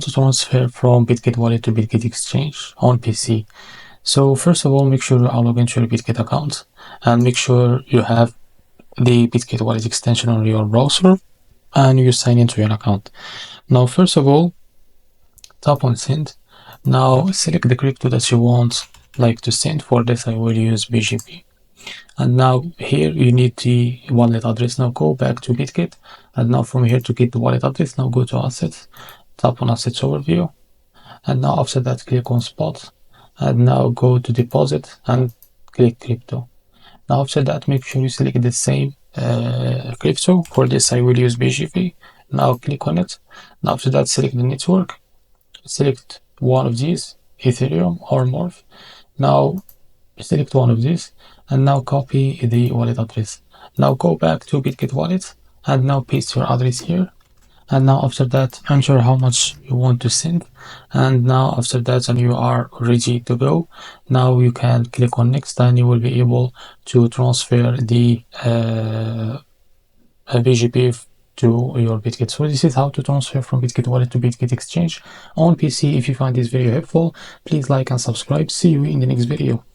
to transfer from bitget wallet to bitget exchange on PC. So first of all, make sure you are logged into your bitget account and make sure you have the bitget wallet extension on your browser and you sign into your account. Now first of all, tap on send. Now select the crypto that you want to send. For this I will use BGP. And now here you need the wallet address. Now go back to bitget, and now from here to get the wallet address, now go to assets, tap on assets overview, and now after that click on spot, and now go to deposit and click crypto. Now after that make sure you select the same crypto. For this I will use BGP. Now click on it. Now after that select the network, select one of these, Ethereum or Morph. Now select one of these and now copy the wallet address. Now go back to bitget wallet and now paste your address here, and now after that enter how much you want to send, and now after that and you are ready to go. Now you can click on next and you will be able to transfer the BGP to your bitget. So this is how to transfer from bitget wallet to bitget exchange on PC. If you find this video helpful, please like and subscribe. See you in the next video.